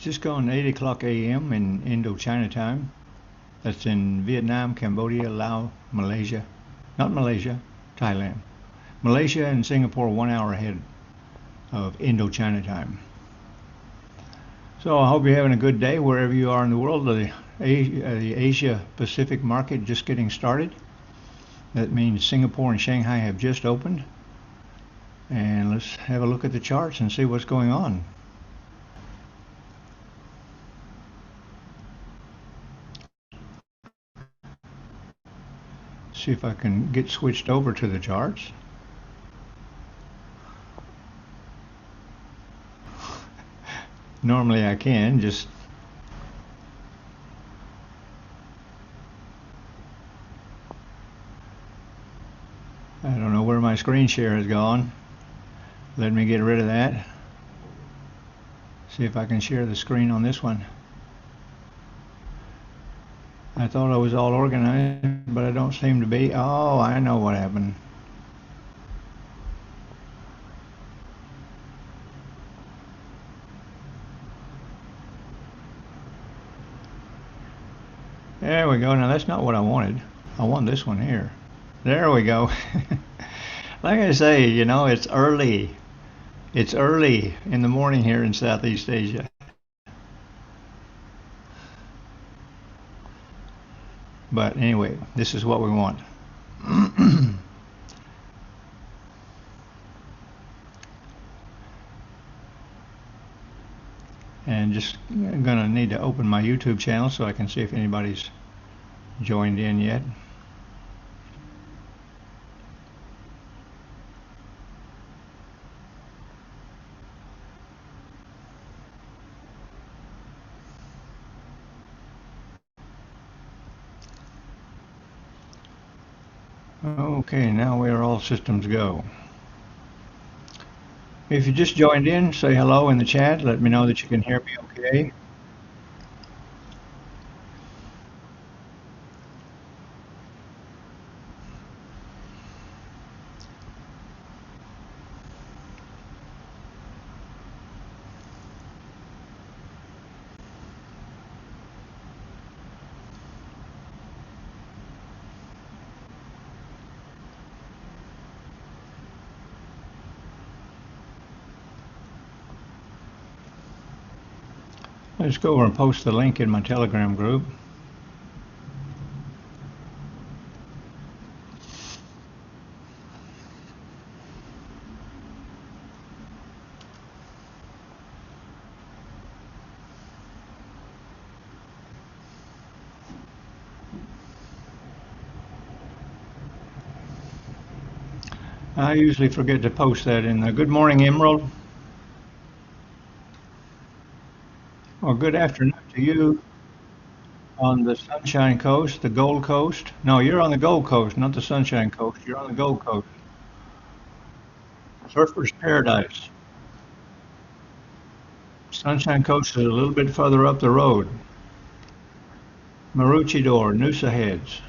just gone 8 o'clock a.m. in Indochina time. That's in Vietnam, Cambodia, Laos, Malaysia. Not Malaysia, Thailand. Malaysia and Singapore 1 hour ahead of Indochina time. So I hope you're having a good day wherever you are in the world. The Asia Pacific market just getting started. That means Singapore and Shanghai have just opened. And let's have a look at the charts and see what's going on. See if I can get switched over to the charts. Normally I can just I don't know where my screen share has gone. Let me get rid of that. See if I can share the screen on this one. I thought I was all organized, but I don't seem to be. Oh, I know what happened. There we go. Now that's not what I wanted. I want this one here. There we go. Like I say, it's early. It's early in the morning here in Southeast Asia. But anyway, this is what we want. And just gonna need to open my YouTube channel so I can see if anybody's joined in yet. Okay, now we are all systems go. If you just joined in, say hello in the chat. Let me know that you can hear me okay. Let's go over and post the link in my Telegram group. I usually forget to post that in the Good Morning Emerald. Or good afternoon to you on the Sunshine Coast, the Gold Coast. No, you're on the Gold Coast, not the Sunshine Coast. You're on the Gold Coast. Surfer's Paradise. Sunshine Coast is a little bit further up the road. Maroochydore, Noosa Heads.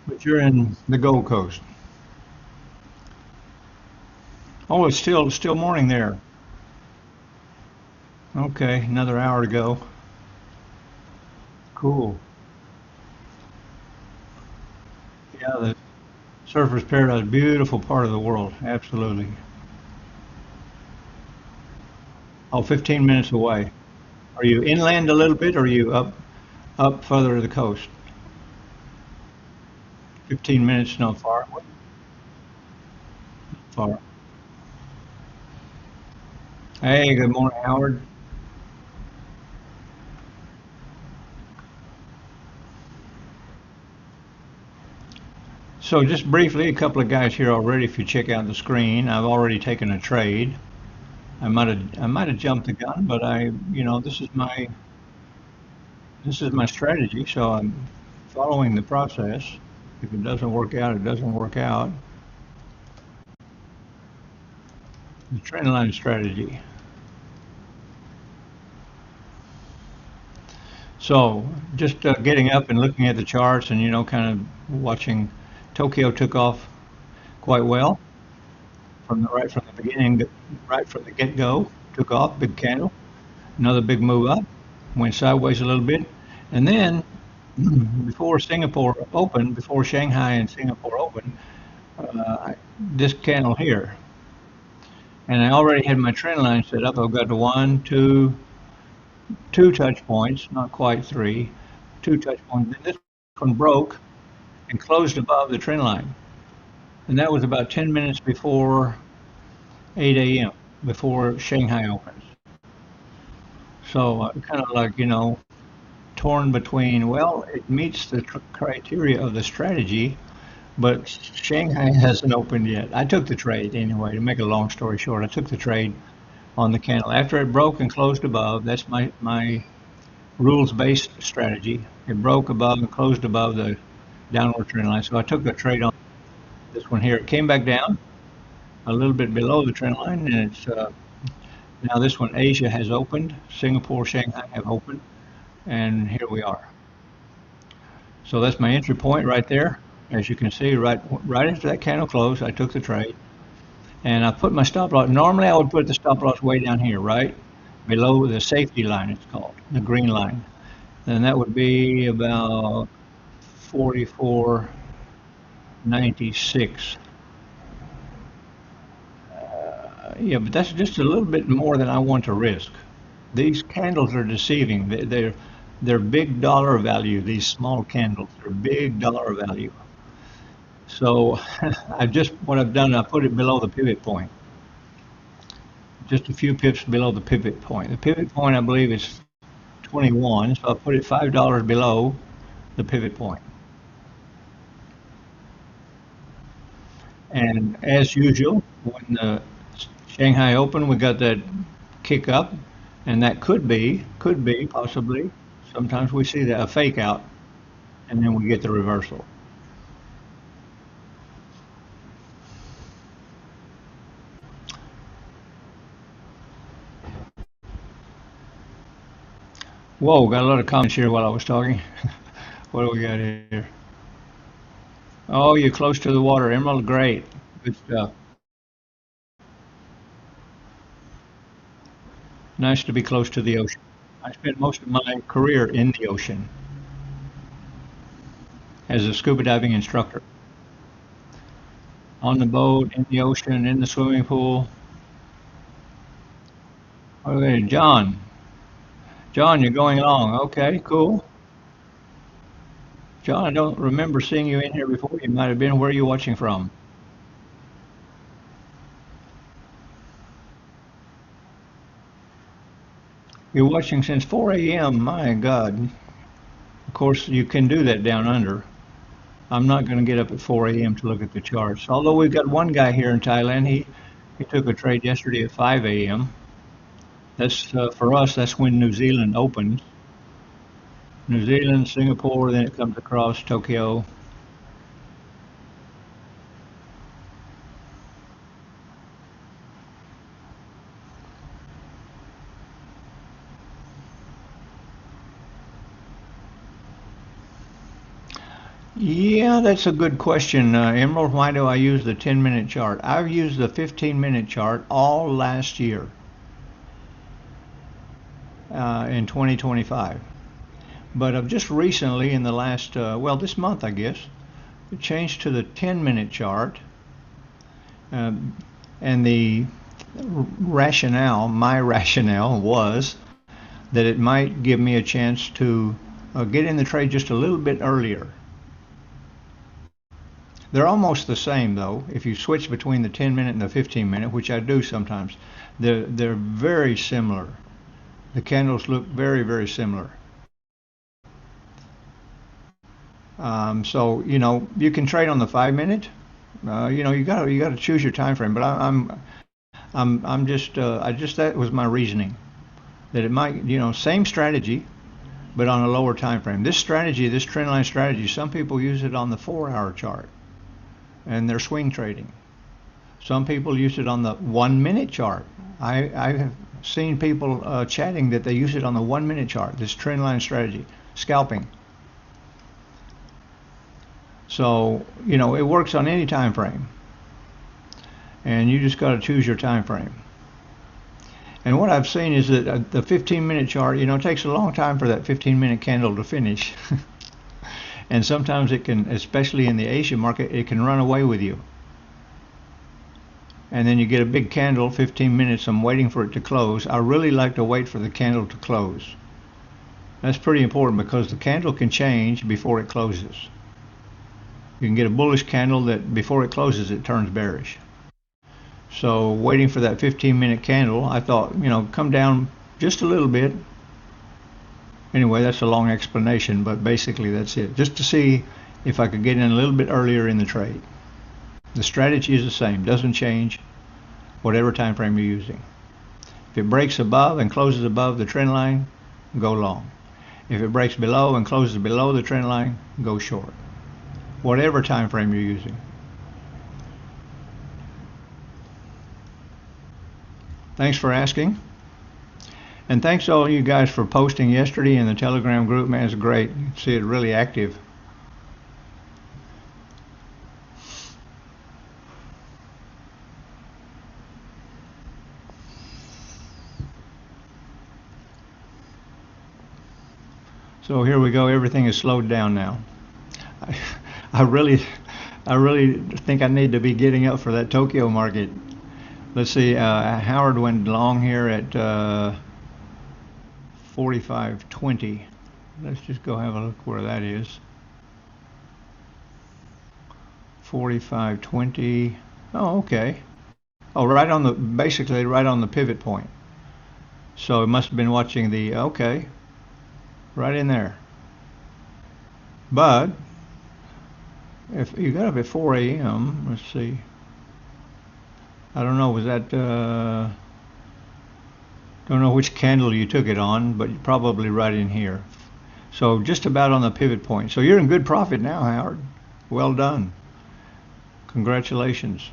But you're in the Gold Coast. Oh, it's still morning there. Okay, another hour to go. Cool. Yeah, the Surfer's Paradise, beautiful part of the world, absolutely. Oh, 15 minutes away. Are you inland a little bit, or are you up further to the coast? 15 minutes, not far. Far. Hey, good morning, Howard. So just briefly, a couple of guys here already. If you check out the screen, I've already taken a trade. I might have jumped the gun, but this is my strategy. So I'm following the process. If it doesn't work out, it doesn't work out. The trend line strategy. So just getting up and looking at the charts and kind of watching. Tokyo took off quite well. right from the beginning, right from the get-go. Took off, big candle, another big move up, went sideways a little bit, and then before Singapore opened, before Shanghai and Singapore opened, this candle here, and I already had my trend line set up. I've got the one, two touch points, not quite three, two touch points. Then this one broke and closed above the trend line, and that was about 10 minutes before 8 a.m., before Shanghai opens. So kind of like, torn between, well, it meets the criteria of the strategy, but Shanghai hasn't opened yet. I took the trade anyway, to make a long story short. I took the trade on the candle. After it broke and closed above, that's my rules-based strategy. It broke above and closed above the downward trend line. So I took the trade on this one here. It came back down a little bit below the trend line, and it's now this one, Asia has opened. Singapore, Shanghai have opened, and here we are. So that's my entry point right there. As you can see, right after that candle closed, I took the trade, and I put my stop loss. Normally, I would put the stop loss way down here, right below the safety line. It's called the green line, and that would be about 44.96. Yeah, but that's just a little bit more than I want to risk. These candles are deceiving. They're big dollar value. These small candles are big dollar value. So what I've done, I put it below the pivot point, just a few pips below the pivot point. The pivot point, I believe, is 21, so I put it $5 below the pivot point. And as usual, when the Shanghai opened, we got that kick up, and that could be possibly. Sometimes we see that a fake out, and then we get the reversal. Whoa, got a lot of comments here while I was talking. What do we got here? Oh, you're close to the water, Emerald. Great, good stuff. Nice to be close to the ocean. I spent most of my career in the ocean as a scuba diving instructor, on the boat, in the ocean, in the swimming pool. Okay, John. John, you're going along. Okay, cool. John, I don't remember seeing you in here before. You might have been. Where are you watching from? You're watching since 4 a.m. My God. Of course, you can do that down under. I'm not going to get up at 4 a.m. to look at the charts. Although we've got one guy here in Thailand. He took a trade yesterday at 5 a.m. That's for us. That's when New Zealand opens. New Zealand, Singapore, then it comes across Tokyo. Yeah, that's a good question, Emerald. Why do I use the 10-minute chart? I've used the 15-minute chart all last year in 2025. But I've just recently, in the last, this month, I guess, changed to the 10-minute chart. Um, and my rationale was that it might give me a chance to get in the trade just a little bit earlier. They're almost the same though. If you switch between the 10-minute and the 15-minute, which I do sometimes, they're very similar. The candles look very, very similar. So you can trade on the 5-minute. You got to choose your time frame. But I'm just that was my reasoning, that it might, same strategy, but on a lower time frame. This strategy, this trend line strategy, some people use it on the 4-hour chart, and they're swing trading. Some people use it on the 1-minute chart. I have seen people chatting that they use it on the 1-minute chart. This trend line strategy, scalping. So it works on any time frame. and you just got to choose your time frame. And what I've seen is that the 15-minute chart, it takes a long time for that 15-minute candle to finish. And sometimes it can, especially in the Asia market, it can run away with you. And then you get a big candle, 15 minutes, I'm waiting for it to close. I really like to wait for the candle to close. That's pretty important because the candle can change before it closes. You can get a bullish candle that before it closes it turns bearish. So waiting for that 15-minute candle, I thought, come down just a little bit. Anyway, that's a long explanation, but basically that's it. Just to see if I could get in a little bit earlier in the trade. The strategy is the same, doesn't change whatever time frame you're using. If it breaks above and closes above the trend line, go long. If it breaks below and closes below the trend line, go short. Whatever time frame you're using. Thanks for asking. And thanks to all you guys for posting yesterday in the Telegram group. Man, it's great. You can see it really active. So here we go. Everything is slowed down now. I really think I need to be getting up for that Tokyo market. Let's see. Howard went long here at 45.20. Let's just go have a look where that is. 45.20. Oh, okay. Oh, basically right on the pivot point. So it must have been watching the, okay, right in there. But if you got up at 4 a.m., let's see. I don't know, was that, don't know which candle you took it on, but probably right in here. So just about on the pivot point. So you're in good profit now, Howard. Well done. Congratulations.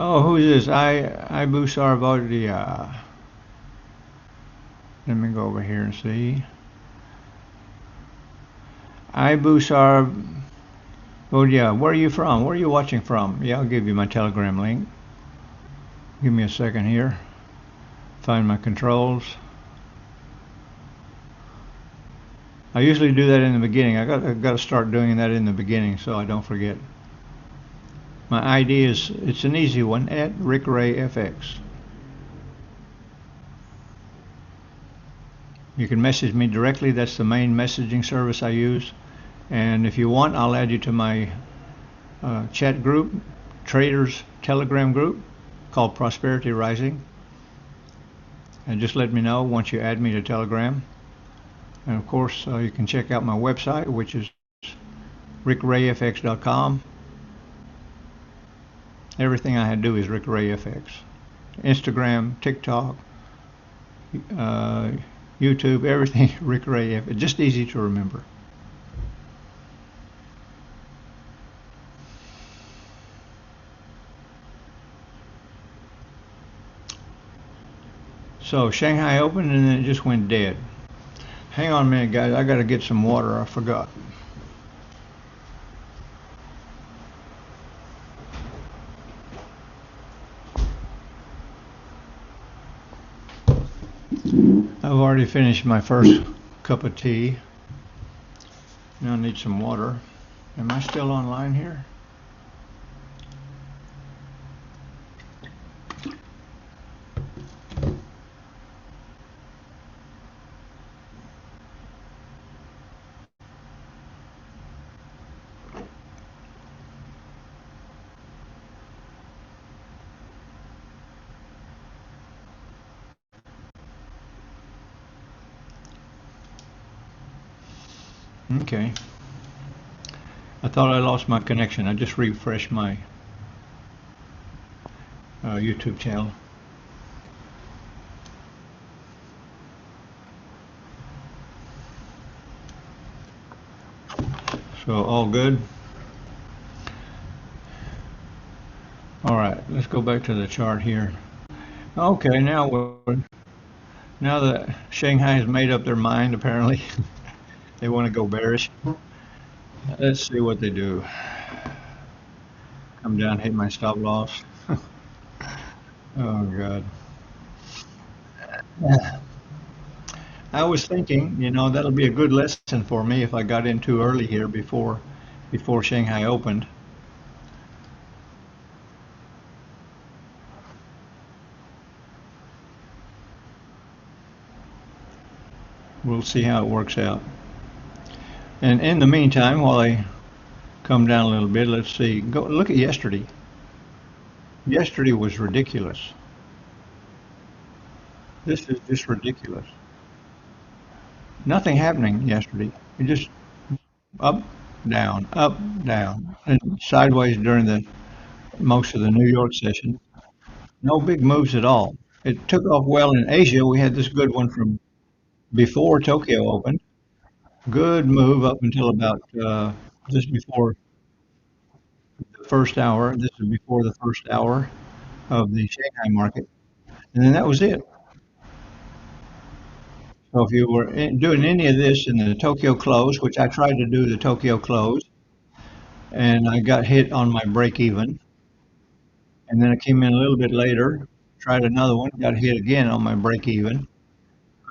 Oh, who is this? Ibu Sarvodia. Let me go over here and see. Ibu Sarvodia, where are you from? Where are you watching from? Yeah, I'll give you my Telegram link. Give me a second here. Find my controls. I usually do that in the beginning. I got to start doing that in the beginning so I don't forget. My ID is, it's an easy one, at RickRayFX. You can message me directly. That's the main messaging service I use. And if you want, I'll add you to my chat group, Traders Telegram group, called Prosperity Rising. And just let me know once you add me to Telegram. And of course, you can check out my website, which is rickrayfx.com. Everything I do is RickRayFX. Instagram, TikTok, YouTube, everything RickRayFX. Just easy to remember. So Shanghai opened and then it just went dead. Hang on a minute, guys. I got to get some water. I forgot. I've already finished my first cup of tea. Now I need some water. Am I still online here? Okay. I thought I lost my connection. I just refreshed my YouTube channel. So all good. All right, let's go back to the chart here. Okay, now that Shanghai has made up their mind, apparently they want to go bearish. Let's see what they do. Come down, hit my stop loss. Oh God. I was thinking, that'll be a good lesson for me if I got in too early here before Shanghai opened. We'll see how it works out. And in the meantime, while I come down a little bit, let's see. Go look at yesterday. Yesterday was ridiculous. This is just ridiculous. Nothing happening yesterday. It just up, up, down, and sideways during the most of the New York session. No big moves at all. It took off well in Asia. We had this good one from before Tokyo opened. Good move up until about just before the first hour. This is before the first hour of the Shanghai market, and then that was it. So if you were doing any of this in the Tokyo close, which I tried to do the Tokyo close, and I got hit on my break even, and then I came in a little bit later, tried another one, got hit again on my break even.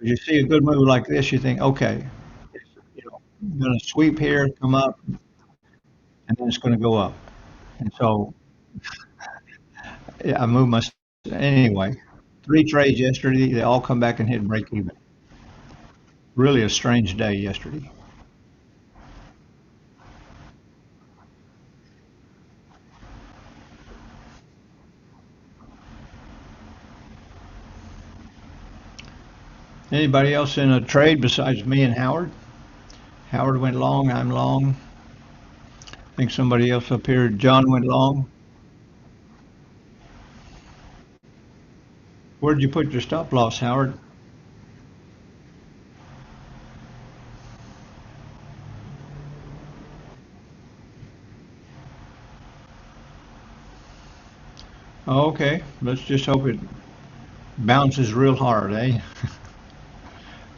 You see a good move like this, you think, okay, it's, going to sweep here, come up, and then it's going to go up. And so yeah, I moved my anyway. Three trades yesterday, they all come back and hit break even. Really a strange day yesterday. Anybody else in a trade besides me and Howard? Howard went long, I'm long. I think somebody else up here, John went long. Where did you put your stop loss, Howard? Oh, okay, let's just hope it bounces real hard, eh?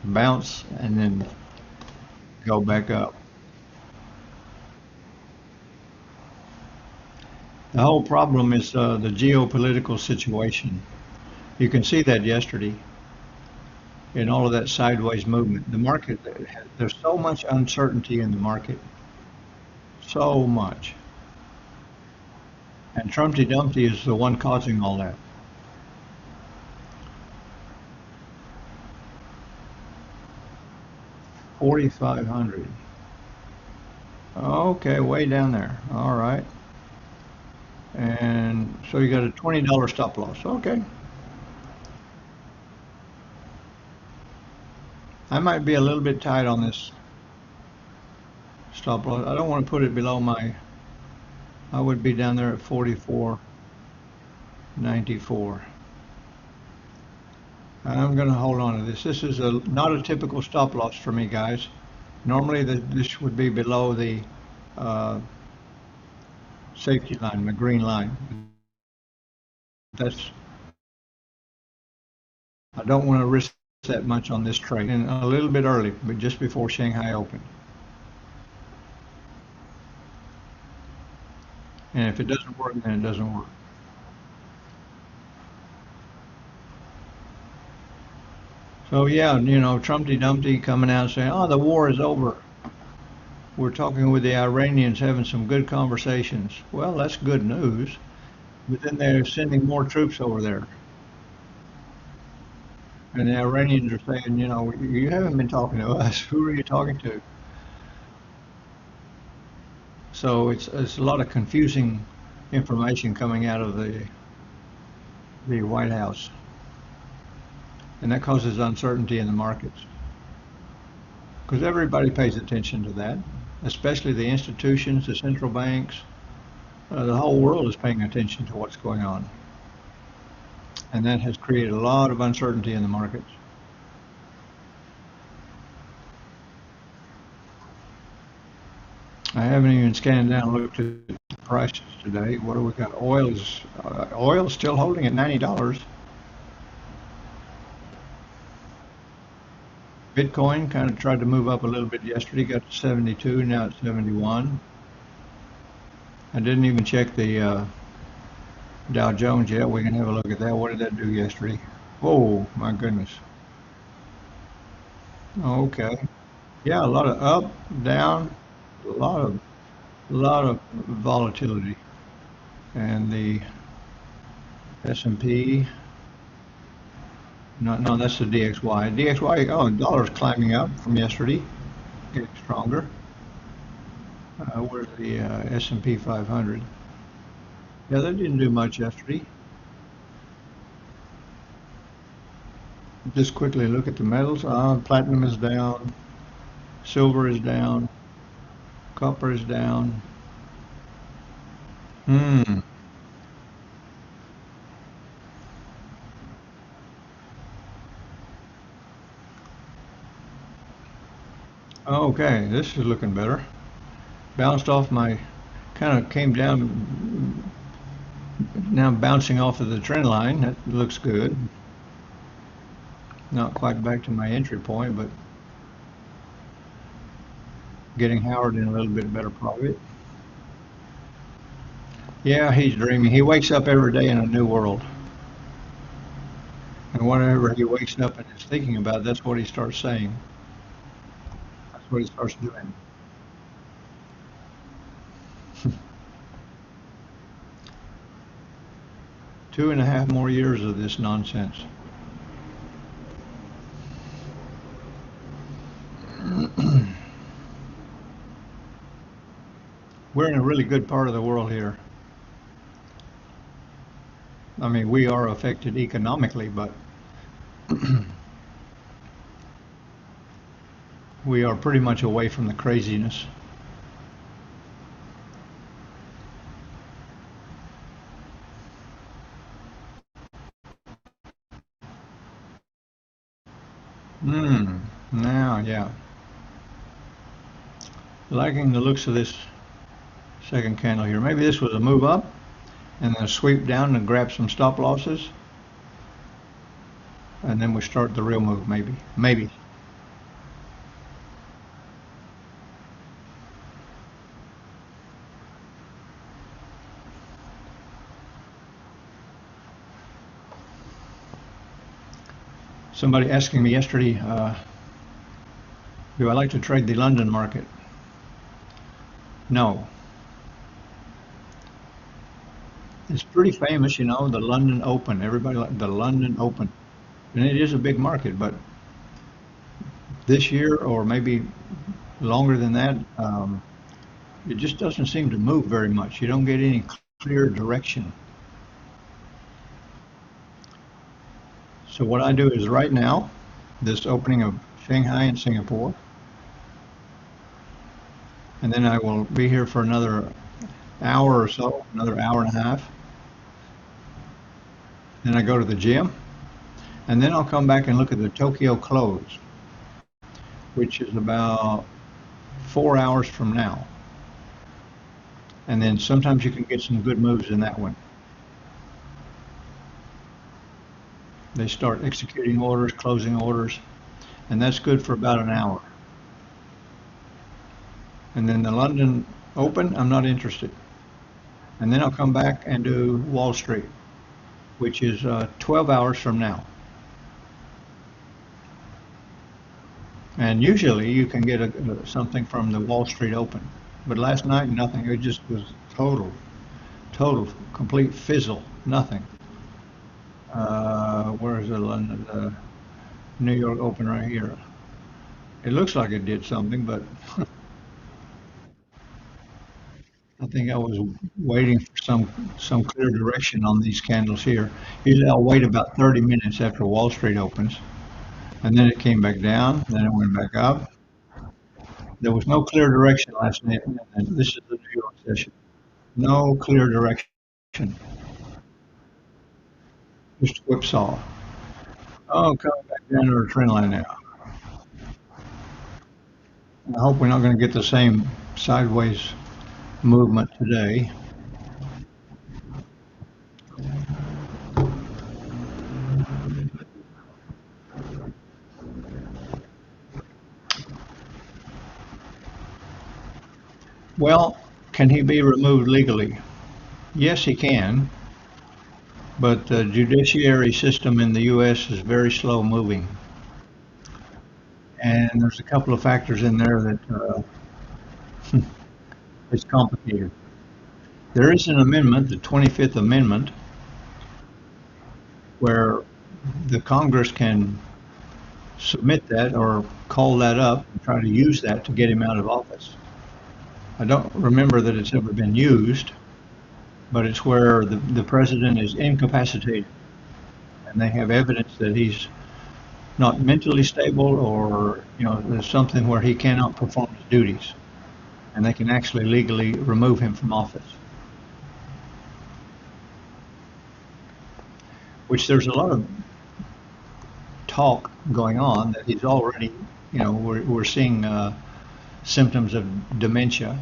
Bounce and then go back up. The whole problem is the geopolitical situation. You can see that yesterday in all of that sideways movement. The market, there's so much uncertainty in the market, so much. And Trumpty Dumpty is the one causing all that. 4,500. Okay, way down there. All right. And so you got a $20 stop loss. Okay. I might be a little bit tight on this stop loss. I don't want to put it below I would be down there at 44.94. I'm going to hold on to this. This is not a typical stop loss for me, guys. Normally, this would be below the uh, safety line, the green line. That's I don't want to risk that much on this trade. And a little bit early, but just before Shanghai opened. And if it doesn't work, then it doesn't work. So yeah, Trumpty Dumpty coming out saying, "Oh, the war is over. We're talking with the Iranians, having some good conversations." Well, that's good news. But then they're sending more troops over there, and the Iranians are saying, "You haven't been talking to us. Who are you talking to?" So it's a lot of confusing information coming out of the White House, and that causes uncertainty in the markets because everybody pays attention to that, especially the institutions, the central banks. The whole world is paying attention to what's going on, and that has created a lot of uncertainty in the markets. I haven't even scanned down and looked at the prices today. What do we got? Oil's still holding at $90. Bitcoin kind of tried to move up a little bit yesterday, got to 72, now it's 71. I didn't even check the Dow Jones yet. We can have a look at that. What did that do yesterday? Oh, my goodness. Okay. Yeah, a lot of up, down, a lot of volatility. And the S&P, no, that's the DXY. DXY, oh, the dollar's climbing up from yesterday, getting stronger. Where's the S&P 500? Yeah, that didn't do much yesterday. Just quickly look at the metals. Platinum is down, silver is down, copper is down. Hmm. Okay, this is looking better. Bounced off my, kind of came down, now bouncing off of the trend line. That looks good. Not quite back to my entry point, but getting Howard in a little bit better profit. Yeah, he's dreaming. He wakes up every day in a new world. And whatever he wakes up and is thinking about, that's what he starts saying. That's what he starts doing. 2.5 more years of this nonsense. We're in a really good part of the world here. I mean, we are affected economically, but we are pretty much away from the craziness. Hmm. Now, yeah. Liking the looks of this second candle here. Maybe this was a move up and then a sweep down and grab some stop losses. And then we start the real move, maybe. Maybe. Somebody asking me yesterday, do I like to trade the London market? No. It's pretty famous, you know, the London Open. Everybody like the London Open. And it is a big market, but this year or maybe longer than that, it just doesn't seem to move very much. You don't get any clear direction. So what I do is right now, this opening of Shanghai and Singapore, and then I will be here for another hour or so, another hour and a half. Then I go to the gym, and then I'll come back and look at the Tokyo close, which is about 4 hours from now. And then sometimes you can get some good moves in that one. They start executing orders, closing orders, and that's good for about an hour. And then the London Open, I'm not interested. And then I'll come back and do Wall Street, which is 12 hours from now. And usually you can get something from the Wall Street Open. But last night, nothing. It just was total, complete fizzle. Nothing. Where is the London, New York Open right here? It looks like it did something, but I think I was waiting for some clear direction on these candles here. Usually I'll wait about 30 minutes after Wall Street opens, and then it came back down, then it went back up. There was no clear direction last night, and this is the New York session. No clear direction, just whipsaw. Oh, coming back down to our trend line now. I hope we're not going to get the same sideways movement today. Well, can he be removed legally? Yes, he can, but the judiciary system in the U.S. is very slow moving, and there's a couple of factors in there that it's complicated. There is an amendment, the 25th Amendment, where the Congress can submit that or call that up and try to use that to get him out of office. I don't remember that it's ever been used, but it's where the president is incapacitated and they have evidence that he's not mentally stable or, there's something where he cannot perform his duties and they can actually legally remove him from office. Which there's a lot of talk going on that he's already, we're seeing symptoms of dementia.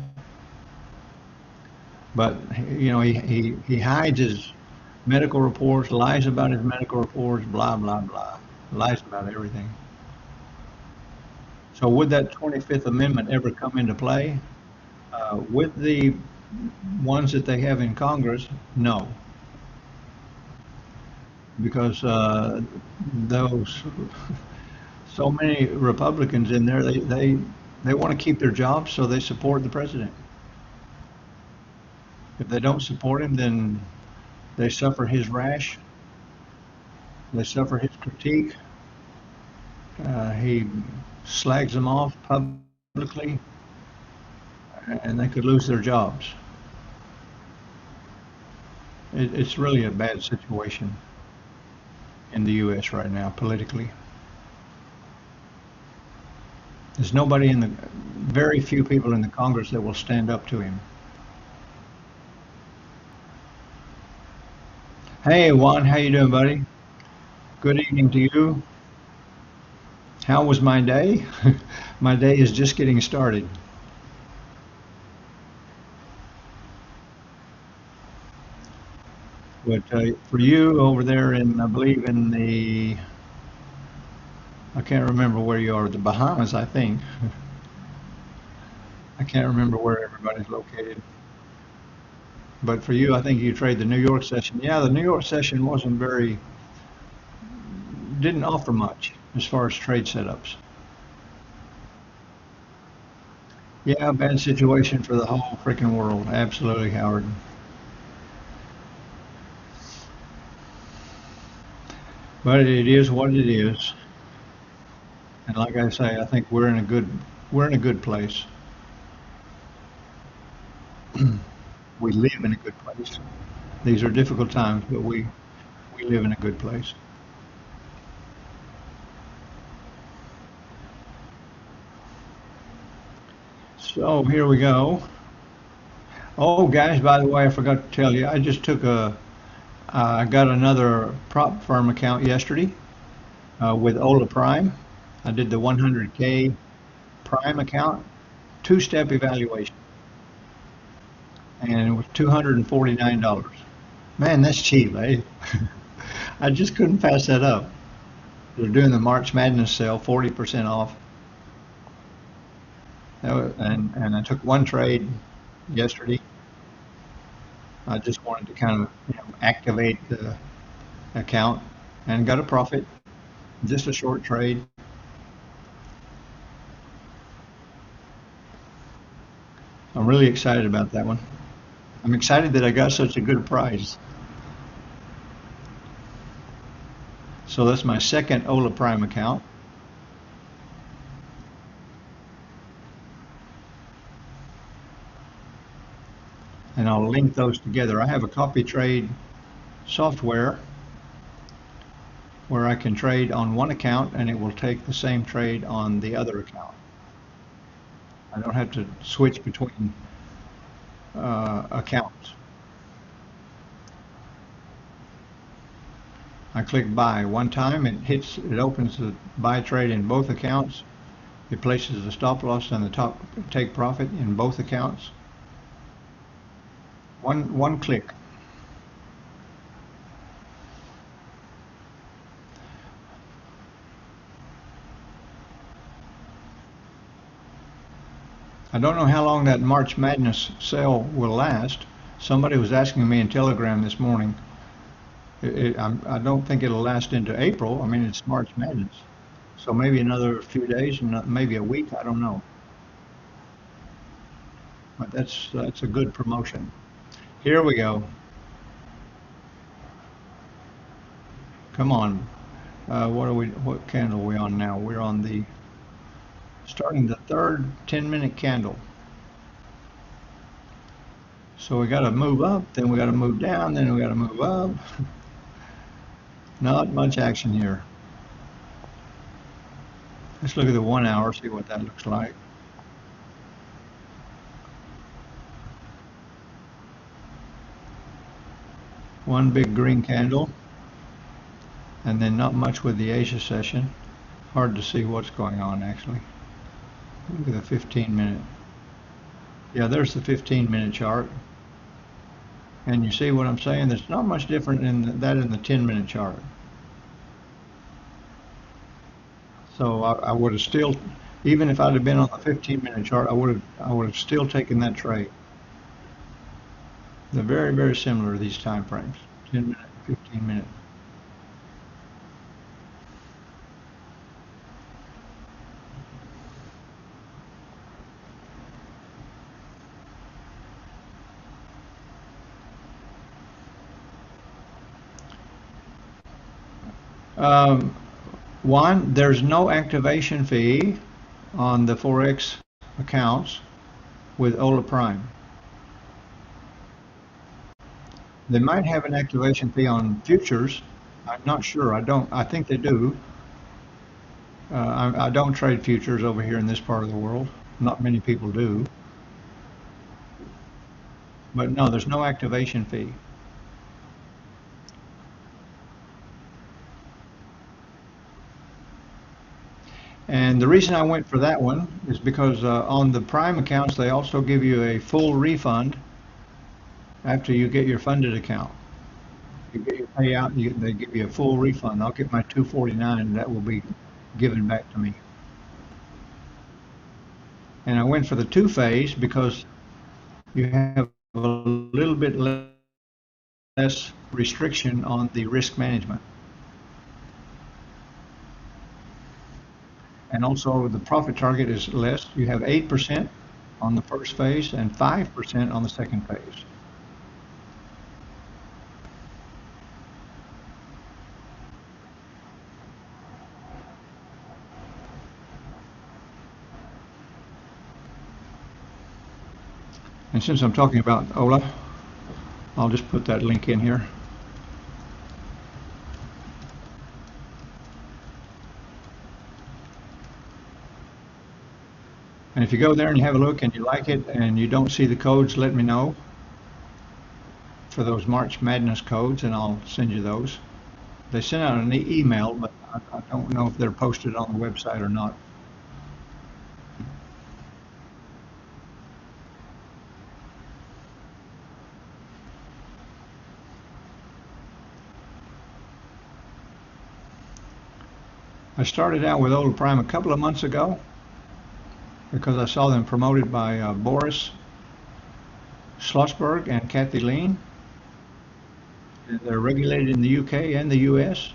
But he hides his medical reports, lies about his medical reports, blah blah blah, lies about everything. So would that 25th Amendment ever come into play? With the ones that they have in Congress, no, because those so many Republicans in there, they want to keep their jobs, so they support the president. If they don't support him, then they suffer his rash, they suffer his critique. He slags them off publicly, and they could lose their jobs. It's really a bad situation in the U.S. right now, politically. There's nobody very few people in the Congress that will stand up to him. Hey, Juan, how you doing, buddy? Good evening to you. How was my day? My day is just getting started. But for you over there I believe I can't remember where you are, the Bahamas, I think. I can't remember where everybody's located. But for you, I think you trade the New York session. Yeah, the New York session didn't offer much as far as trade setups. Yeah, bad situation for the whole freaking world. Absolutely, Howard. But it is what it is. And like I say, I think we're in a good place. We live in a good place. These are difficult times, but we live in a good place. So here we go. Oh, guys, by the way, I forgot to tell you, I got another prop firm account yesterday with Ola Prime. I did the 100K Prime account, two-step evaluation, and it was $249. Man, that's cheap, eh? I just couldn't pass that up. They're doing the March Madness sale, 40% off. And I took one trade yesterday. I just wanted to kind of activate the account and got a profit. Just a short trade. I'm really excited about that one. I'm excited that I got such a good price. So that's my second Ola Prime account. And I'll link those together. I have a copy trade software where I can trade on one account and it will take the same trade on the other account. I don't have to switch between accounts. I click buy one time, it opens the buy trade in both accounts. It places the stop loss and the top take profit in both accounts. One click. I don't know how long that March Madness sale will last. Somebody was asking me in Telegram this morning. I don't think it'll last into April. I mean, it's March Madness. So maybe another few days, maybe a week. I don't know. But that's a good promotion. Here we go. Come on. What candle are we on now? We're on starting the third 10-minute candle. So we got to move up, then we got to move down, then we got to move up. Not much action here. Let's look at the 1 hour, see what that looks like. One big green candle, and then not much with the Asia session. Hard to see what's going on actually. Look at the 15-minute. Yeah, there's the 15-minute chart. And you see what I'm saying? There's not much different in that in the 10-minute chart. So I would have still, even if I'd have been on the 15-minute chart, I would have still taken that trade. They're very, very similar, these time frames, 10 minute, 15 minute. Um, One, there's no activation fee on the forex accounts with Ola Prime. They might have an activation fee on futures. I'm not sure. I think they do. I don't trade futures over here in this part of the world. Not many people do. But no, there's no activation fee. And the reason I went for that one is because on the Prime accounts, they also give you a full refund after you get your funded account. You get your payout, they give you a full refund. I'll get my 249, that will be given back to me. And I went for the two phase because you have a little bit less restriction on the risk management. And also the profit target is less. You have 8% on the first phase and 5% on the second phase. And since I'm talking about Ola, I'll just put that link in here. And if you go there and you have a look and you like it and you don't see the codes, let me know for those March Madness codes and I'll send you those. They sent out an email, but I don't know if they're posted on the website or not. I started out with Ola Prime a couple of months ago because I saw them promoted by Boris Schlossberg and Kathy Lean. And they're regulated in the UK and the US.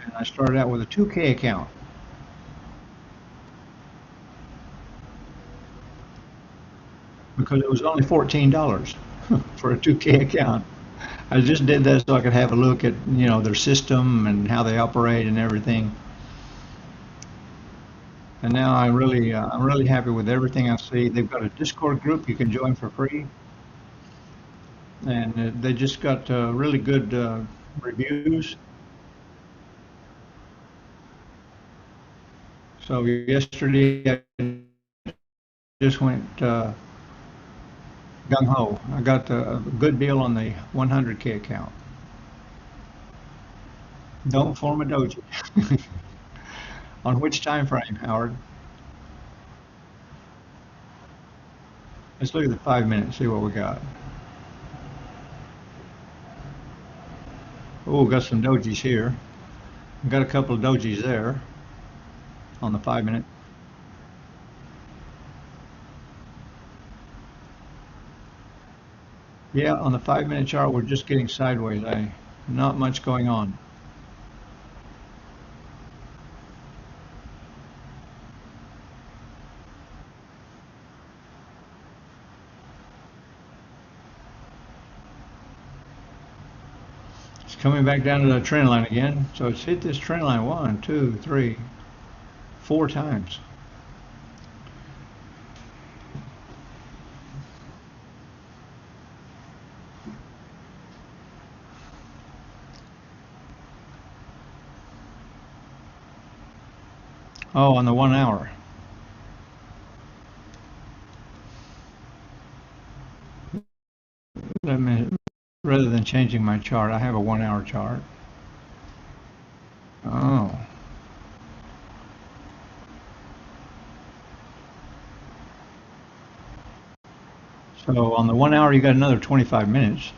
And I started out with a 2K account. Because it was only $14 for a 2K account. I just did that so I could have a look at, their system and how they operate and everything. And now I'm really happy with everything I see. They've got a Discord group you can join for free, and they just got really good reviews. So yesterday I just went gung ho. I got a good deal on the 100K account. Don't form a doji. On which time frame, Howard? Let's look at the 5 minutes, see what we got. Oh, got some dojis here. Got a couple of dojis there on the 5 minute. Yeah, on the 5-minute chart, we're just getting sideways. Not much going on. It's coming back down to the trend line again. So it's hit this trend line 1, 2, 3, 4 times. Oh, on the 1 hour. Let me, rather than changing my chart, I have a 1 hour chart. Oh, so on the 1 hour, you got another 25 minutes.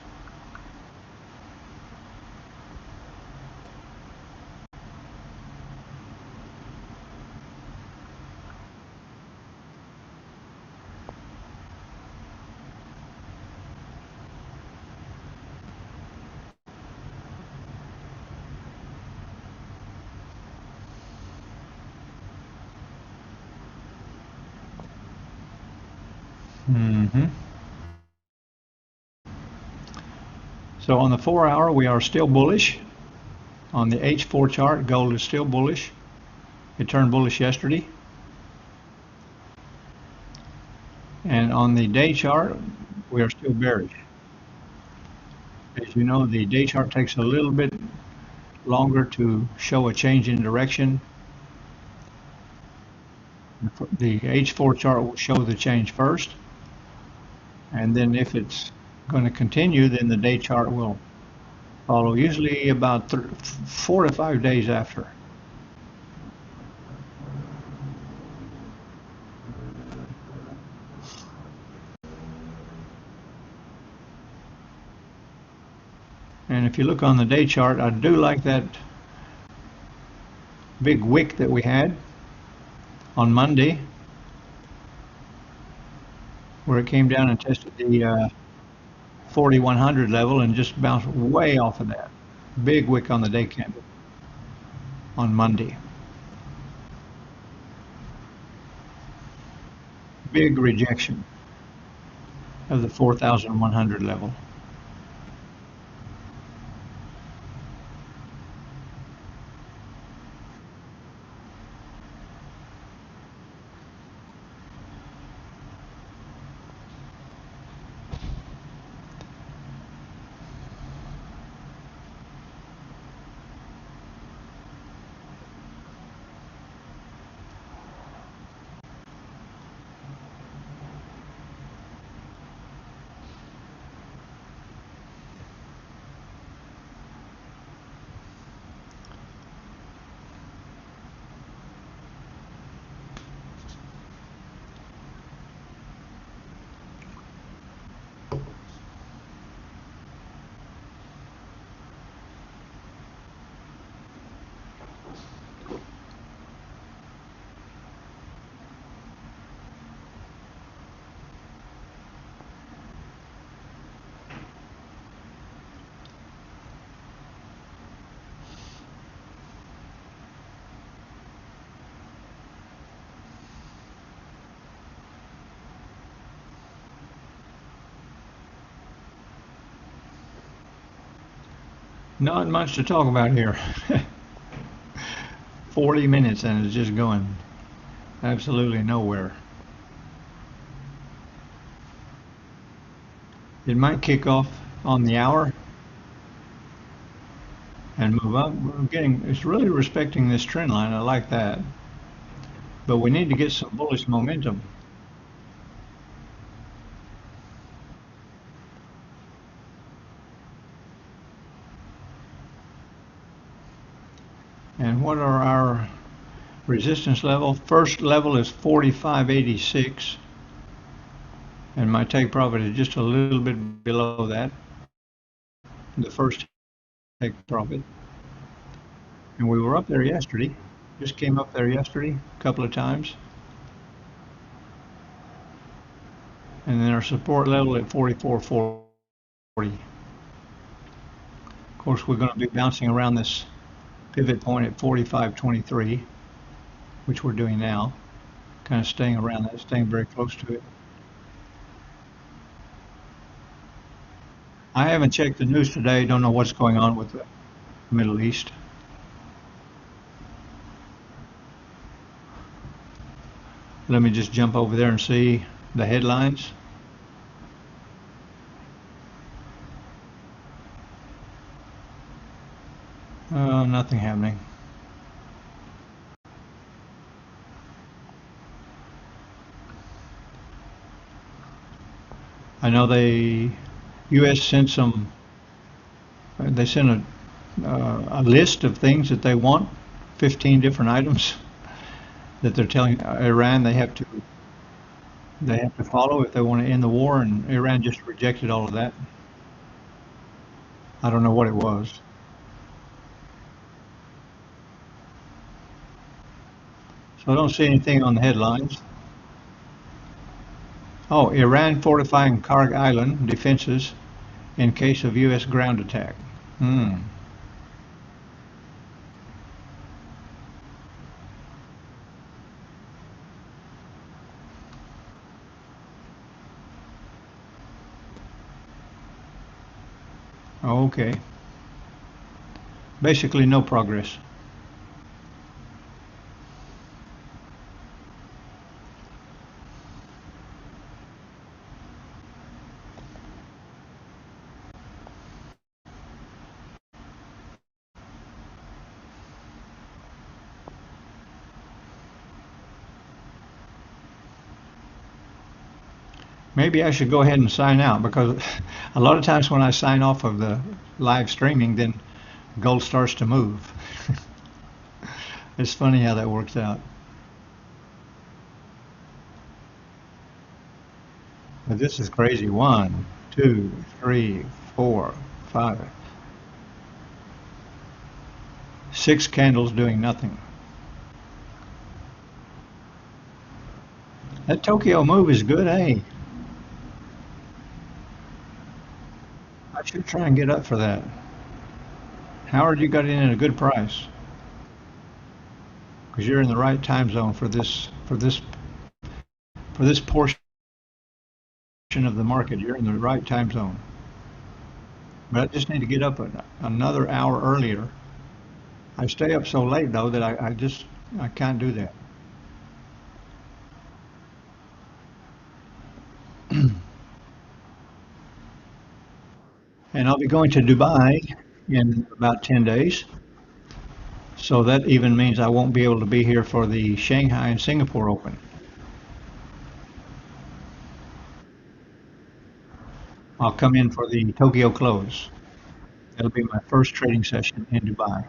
hmm So on the 4 hour, we are still bullish. On the H4 chart, gold is still bullish. It turned bullish yesterday. And on the day chart, we are still bearish. As you know, the day chart takes a little bit longer to show a change in direction. The H4 chart will show the change first. And then if it's going to continue, then the day chart will follow, usually about 4 to 5 days after. And if you look on the day chart, I do like that big wick that we had on Monday, where it came down and tested the 4100 level and just bounced way off of that. Big wick on the day candle on Monday. Big rejection of the 4100 level. Not much to talk about here. 40 minutes and it's just going absolutely nowhere. It might kick off on the hour and move up. It's really respecting this trend line. I like that. But we need to get some bullish momentum. And what are our resistance level? First level is 45.86. And my take profit is just a little bit below that. The first take profit. And we were up there yesterday. Just came up there yesterday a couple of times. And then our support level at 44.40. 40. Of course, we're going to be bouncing around this pivot point at 45.23, which we're doing now, kind of staying around that, staying very close to it. I haven't checked the news today, don't know what's going on with the Middle East. Let me just jump over there and see the headlines. Nothing happening. I know U.S. sent they sent a list of things that they want, 15 different items that they're telling Iran they have to follow if they want to end the war, and Iran just rejected all of that. I don't know what it was. So I don't see anything on the headlines. Oh, Iran fortifying Karg Island defenses in case of U.S. ground attack. Hmm. Okay. Basically, no progress. Maybe I should go ahead and sign out because a lot of times when I sign off of the live streaming, then gold starts to move. It's funny how that works out. But this is crazy. One, two, three, four, five, six candles doing nothing. That Tokyo move is good, eh? I should try and get up for that. Howard, you got in at a good price because you're in the right time zone for this portion of the market. You're in the right time zone. But I just need to get up another hour earlier. I stay up so late though that I can't do that. And I'll be going to Dubai in about 10 days. So that even means I won't be able to be here for the Shanghai and Singapore Open. I'll come in for the Tokyo close. That'll be my first trading session in Dubai,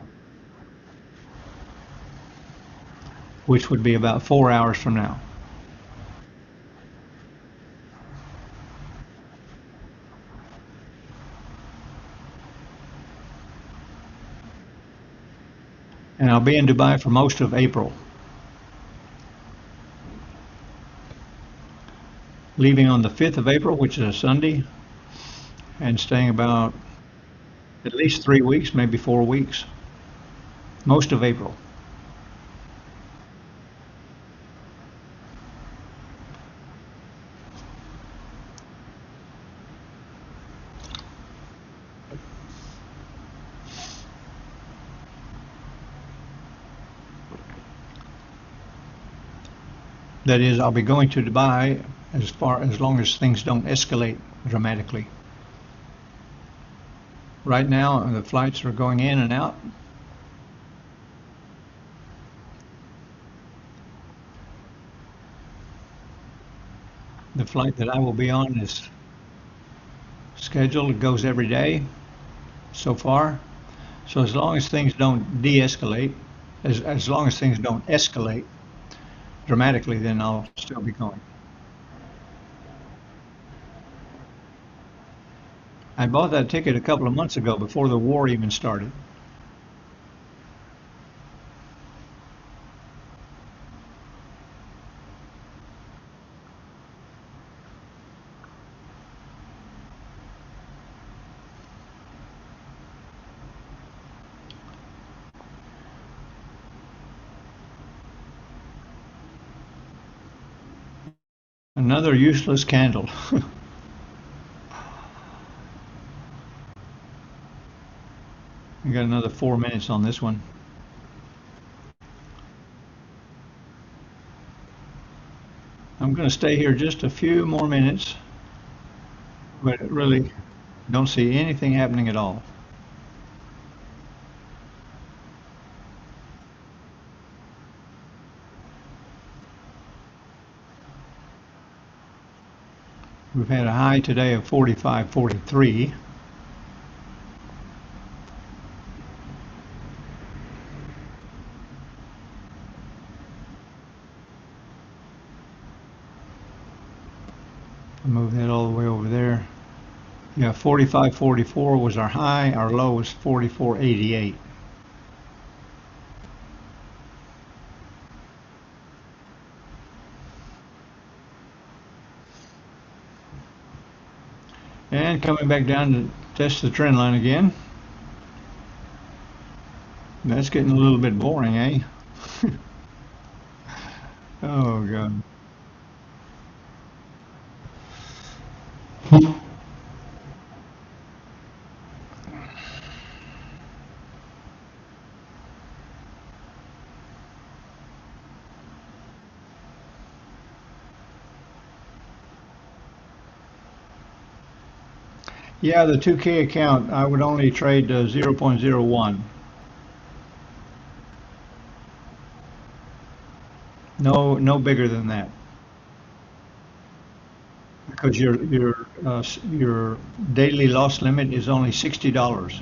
which would be about 4 hours from now. And I'll be in Dubai for most of April, leaving on the 5th of April, which is a Sunday, and staying about at least 3 weeks, maybe 4 weeks, most of April. That is, I'll be going to Dubai as long as things don't escalate dramatically. Right now, the flights are going in and out. The flight that I will be on is scheduled. It goes every day so far. So as long as things don't de-escalate, as long as things don't escalate dramatically, then I'll still be going. I bought that ticket a couple of months ago before the war even started. Another useless candle. We got another 4 minutes on this one. I'm going to stay here just a few more minutes, but really don't see anything happening at all. We've had a high today of 45.43. Move that all the way over there. Yeah, 45.44 was our high. Our low was 44.88. And coming back down to test the trend line again. That's getting a little bit boring, eh? Oh, God. Yeah, the 2K account, I would only trade 0.01. No, no bigger than that, because your daily loss limit is only $60,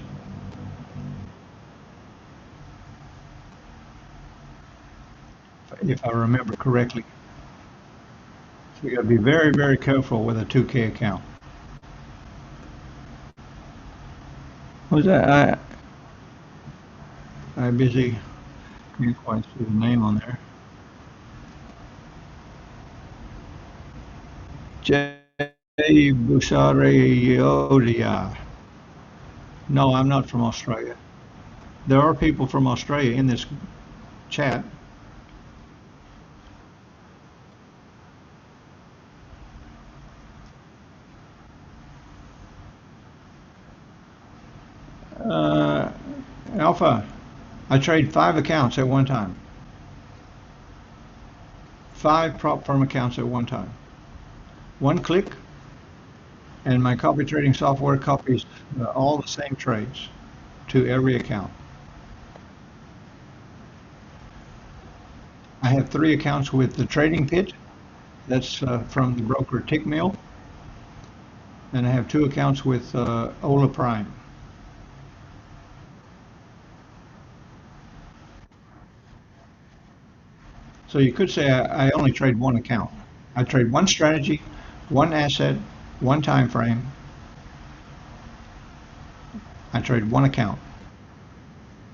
if I remember correctly. So you got to be very, very careful with a 2K account. What's that? I busy. Can't quite see the name on there. Jay Busariodia. No, I'm not from Australia. There are people from Australia in this chat. Uh, Alpha, I trade 5 accounts at one time. 5 prop firm accounts at one time. One click, and my copy trading software copies all the same trades to every account. I have 3 accounts with the Trading Pit. That's from the broker Tickmill. And I have 2 accounts with Ola Prime. So you could say I only trade one account. I trade one strategy, one asset, one time frame. I trade one account.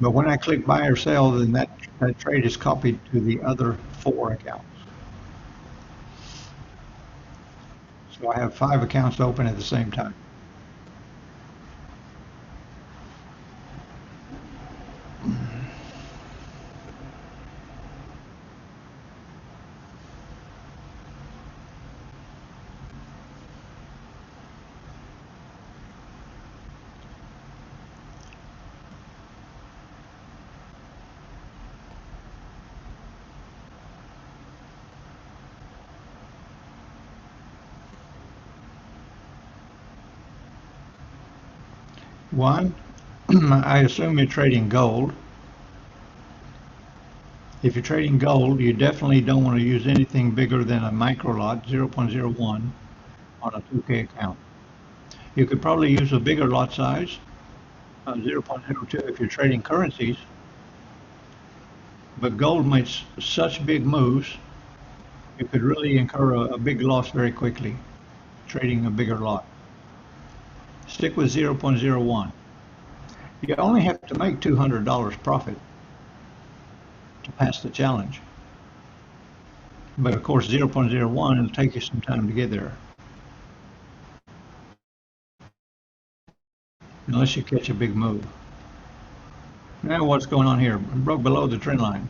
But when I click buy or sell, then that trade is copied to the other 4 accounts. So I have 5 accounts open at the same time. One, I assume you're trading gold. If you're trading gold, you definitely don't want to use anything bigger than a micro lot, 0.01, on a 2K account. You could probably use a bigger lot size, 0.02, if you're trading currencies, but gold makes such big moves, you could really incur a big loss very quickly trading a bigger lot. Stick with 0.01. You only have to make $200 profit to pass the challenge. But of course, 0.01 will take you some time to get there, unless you catch a big move. Now what's going on here? Broke below the trend line,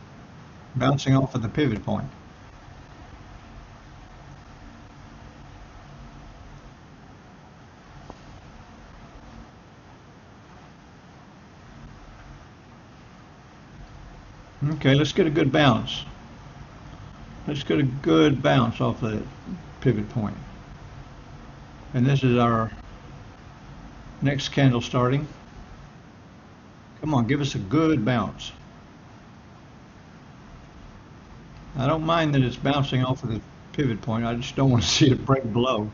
bouncing off of the pivot point. Okay, let's get a good bounce. Let's get a good bounce off that pivot point. And this is our next candle starting. Come on, give us a good bounce. I don't mind that it's bouncing off of the pivot point. I just don't want to see it break below.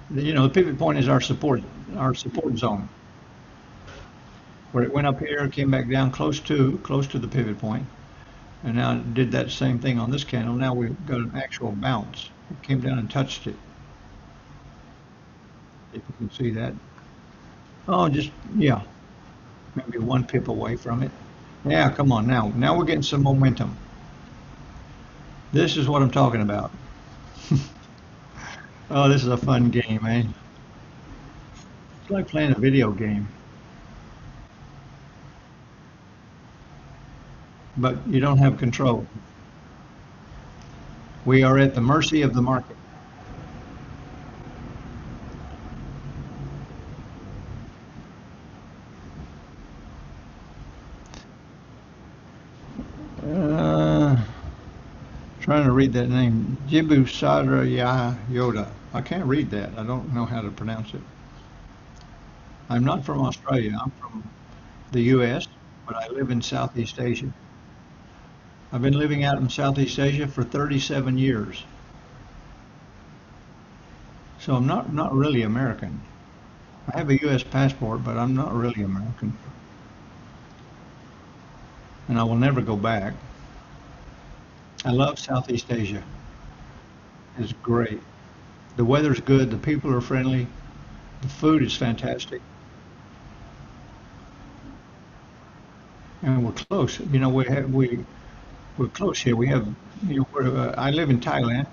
You know, the pivot point is our support zone. Where it went up here, came back down close to the pivot point, and now it did that same thing on this candle. Now we've got an actual bounce. It came down and touched it. If you can see that. Oh, just yeah, maybe one pip away from it. Yeah, come on now. Now we're getting some momentum. This is what I'm talking about. Oh, this is a fun game, eh? It's like playing a video game, but you don't have control. We are at the mercy of the market. Uh, Trying to read that name. Jibu Sadra Yoda. I can't read that. I don't know how to pronounce it. I'm not from Australia. I'm from the US, but I live in Southeast Asia. I've been living out in Southeast Asia for 37 years. So I'm not really American. I have a US passport, but I'm not really American. And I will never go back. I love Southeast Asia. It's great. The weather's good, the people are friendly, the food is fantastic, and we're close. You know, we're close here. We have, you know, I live in Thailand,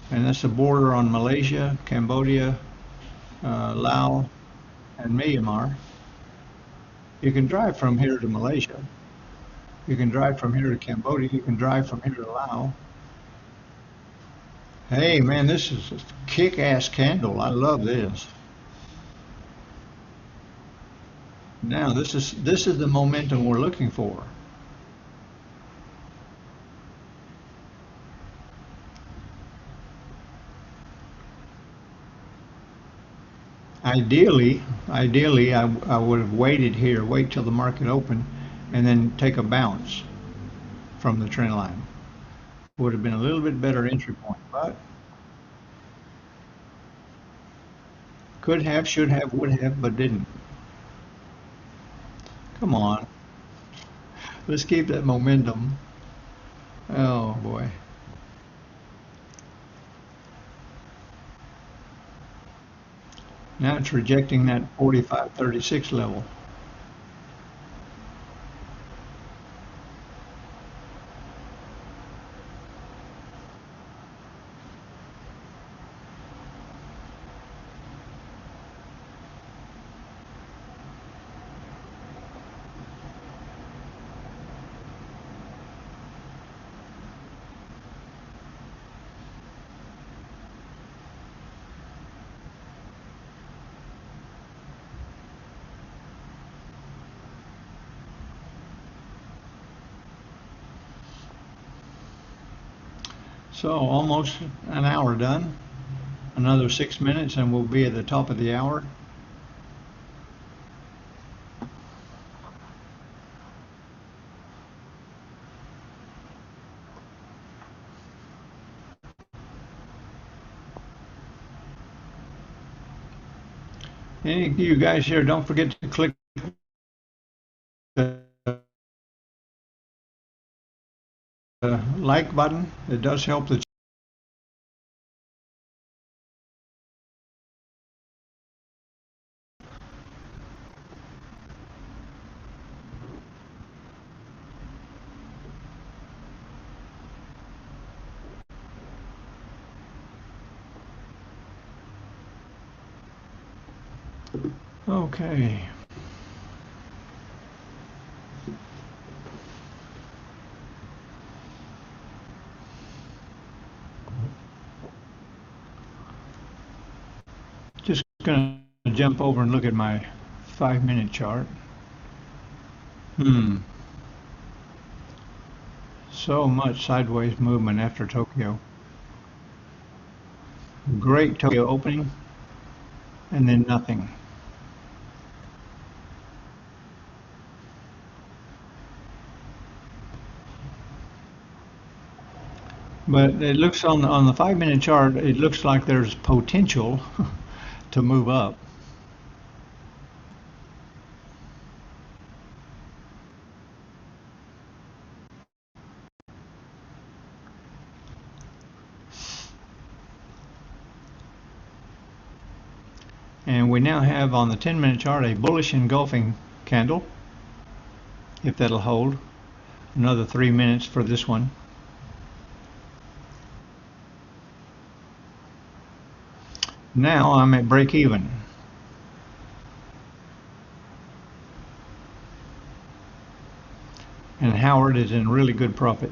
and that's the border on Malaysia, Cambodia, Laos, and Myanmar. You can drive from here to Malaysia. You can drive from here to Cambodia. You can drive from here to Laos. Hey, man, this is a kick-ass candle. I love this. Now, this is the momentum we're looking for. Ideally, I would have waited here, wait till the market opened, and then take a bounce from the trend line. Would have been a little bit better entry point, but could have, should have, would have, but didn't. Come on, let's keep that momentum. Oh boy. Now it's rejecting that 45.36 level. So almost an hour done. Another 6 minutes and we'll be at the top of the hour. Any of you guys here, don't forget to click the like button. It does help the Okay. Just gonna jump over and look at my 5-minute chart. Hmm. So much sideways movement after Tokyo. Great Tokyo opening, and then nothing. But it looks on the 5 minute chart, it looks like there's potential to move up. And we now have on the 10 minute chart a bullish engulfing candle, if that'll hold. Another 3 minutes for this one. Now I'm at break even. And Howard is in really good profit.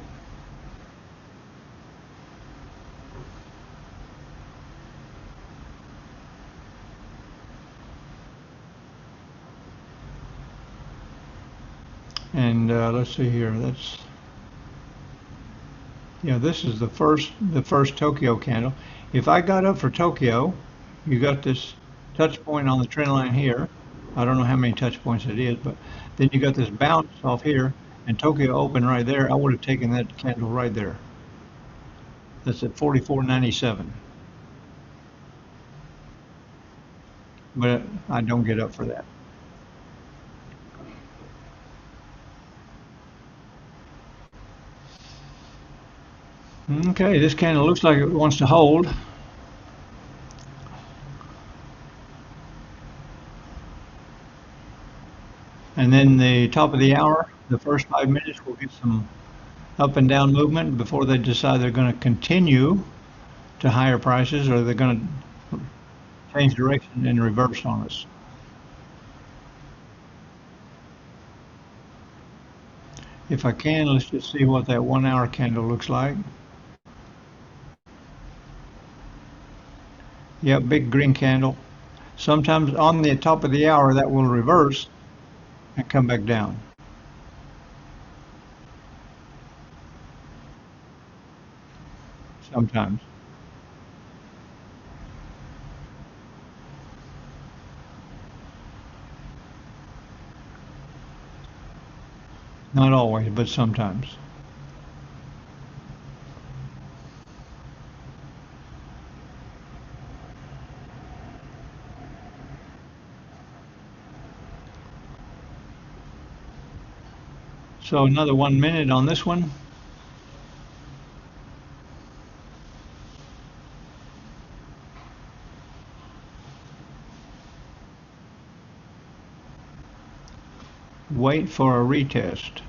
And let's see here. This is the first Tokyo candle. If I got up for Tokyo, you got this touch point on the trend line here. I don't know how many touch points it is, but then you got this bounce off here, and Tokyo open right there. I would have taken that candle right there. That's at 44.97. But I don't get up for that. Okay, this candle looks like it wants to hold. And then the top of the hour, the first 5 minutes, we'll get some up and down movement before they decide they're going to continue to higher prices or they're going to change direction and reverse on us. If I can, let's just see what that 1 hour candle looks like. Yep, big green candle. Sometimes on the top of the hour that will reverse and come back down. Sometimes. Not always, but sometimes. So another 1 minute on this one. Wait for a retest.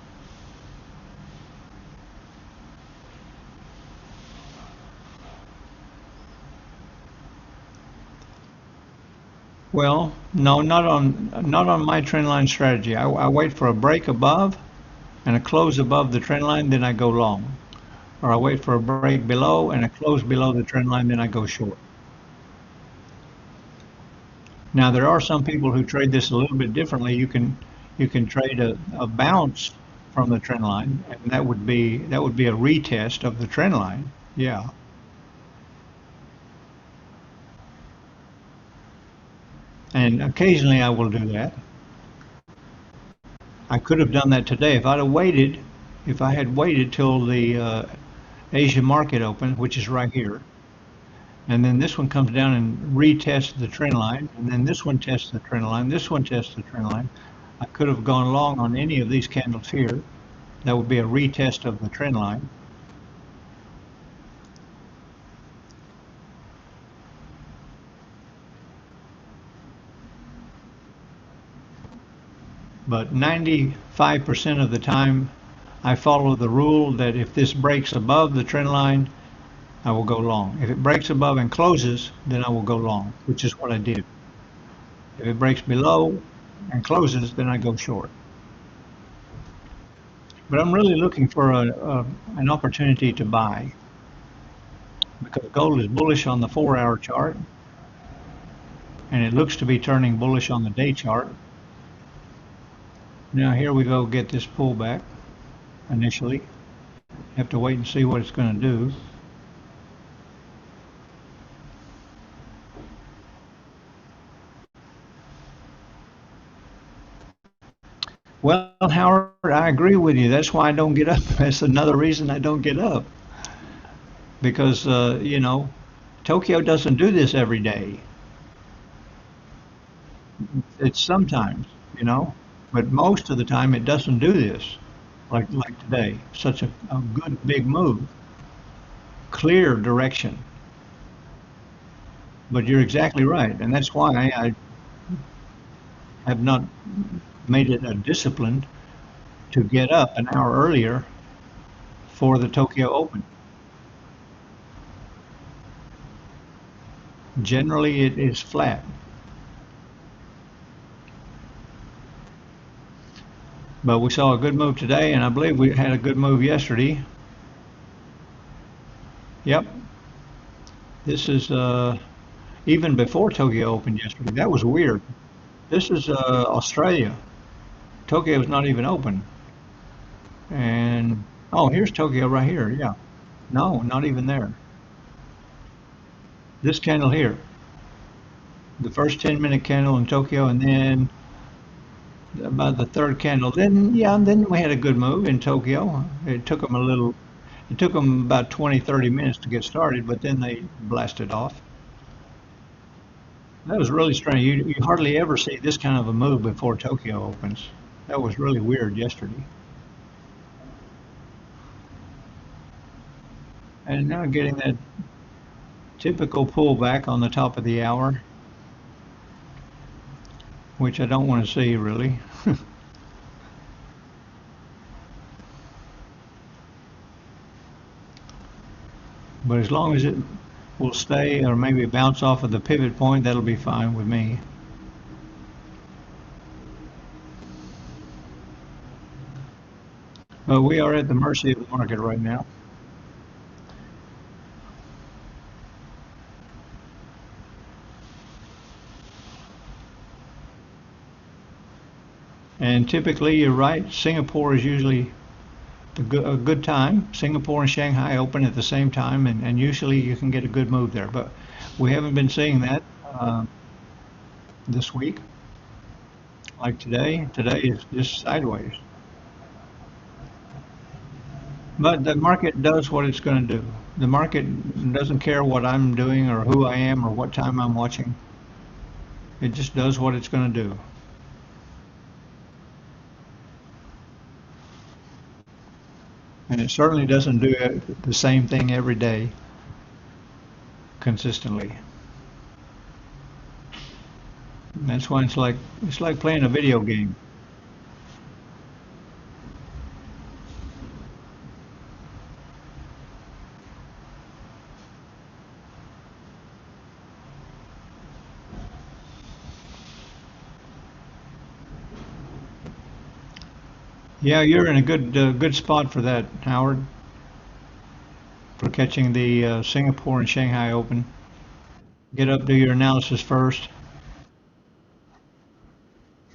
Well, no, not on my trend line strategy. I wait for a break above and a close above the trend line, then I go long. Or I wait for a break below and a close below the trend line, then I go short. Now there are some people who trade this a little bit differently. You can trade a bounce from the trend line, and that would be a retest of the trend line. Yeah. And occasionally I will do that. I could have done that today if I had waited till the Asia market open, which is right here, and then this one comes down and retests the trend line, and then this one tests the trend line, this one tests the trend line. I could have gone long on any of these candles here. That would be a retest of the trend line. But 95% of the time, I follow the rule that if this breaks above the trend line, I will go long. If it breaks above and closes, then I will go long, which is what I did. If it breaks below and closes, then I go short. But I'm really looking for an opportunity to buy because gold is bullish on the 4 hour chart and it looks to be turning bullish on the day chart. Now here we go get this pullback initially. Have to wait and see what it's going to do. Well, Howard, I agree with you. That's why I don't get up. That's another reason I don't get up because Tokyo doesn't do this every day. It's sometimes, but most of the time it doesn't do this. Like today, such a good big move, clear direction. But you're exactly right, and that's why I have not made it a discipline to get up an hour earlier for the Tokyo Open. Generally, it is flat, but we saw a good move today, and I believe we had a good move yesterday. Yep, this is even before Tokyo opened yesterday. That was weird. This is Australia. Tokyo is not even open, and oh, here's Tokyo right here. Yeah, no, not even there. This candle here, the first 10-minute candle in Tokyo, and then about the third candle. Then yeah, and then we had a good move in Tokyo. It took them about 20, 30 minutes to get started, but then they blasted off. That was really strange. You hardly ever see this kind of a move before Tokyo opens. That was really weird yesterday. And now getting that typical pullback on the top of the hour, which I don't want to see really. But as long as it will stay or maybe bounce off of the pivot point, that'll be fine with me. But we are at the mercy of the market right now. And typically, you're right, Singapore is usually a good time. Singapore and Shanghai open at the same time, and usually you can get a good move there. But we haven't been seeing that this week, like today. Today is just sideways. But the market does what it's going to do. The market doesn't care what I'm doing or who I am or what time I'm watching. It just does what it's going to do. And it certainly doesn't do the same thing every day consistently. And that's why it's like playing a video game. Yeah, you're in a good spot for that, Howard, for catching the Singapore and Shanghai Open. Get up, do your analysis first,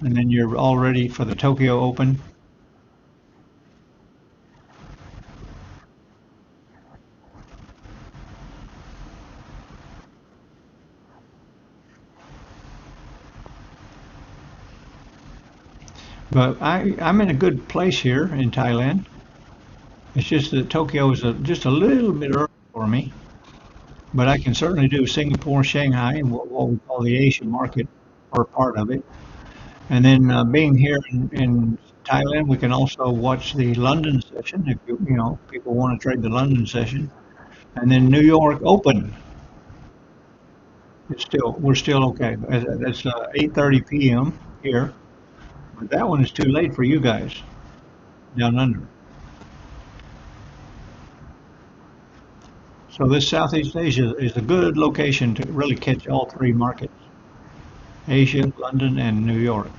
and then you're all ready for the Tokyo Open. But I'm in a good place here in Thailand. It's just that Tokyo is just a little bit early for me, but I can certainly do Singapore, Shanghai, and what we call the Asian market, or part of it. And then being here in Thailand, we can also watch the London session if people want to trade the London session, and then New York Open. We're still okay. That's 8:30 p.m. here, but that one is too late for you guys down under. So this Southeast Asia is a good location to really catch all three markets: Asia, London, and New York.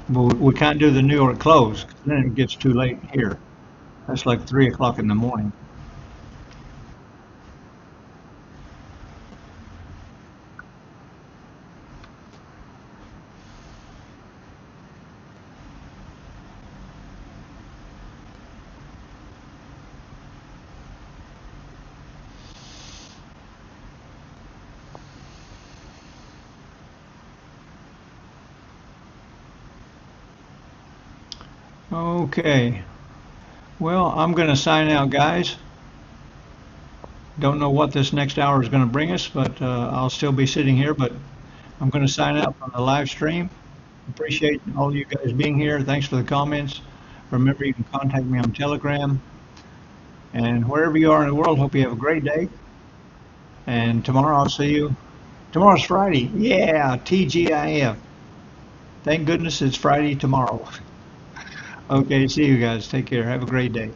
But we can't do the New York close 'cause then it gets too late here. That's like 3 o'clock in the morning. Okay. Well, I'm going to sign out, guys. Don't know what this next hour is going to bring us, but I'll still be sitting here. But I'm going to sign out from the live stream. Appreciate all you guys being here. Thanks for the comments. Remember, you can contact me on Telegram. And wherever you are in the world, hope you have a great day. And tomorrow I'll see you. Tomorrow's Friday. Yeah, TGIF. Thank goodness it's Friday tomorrow. Okay, see you guys. Take care. Have a great day.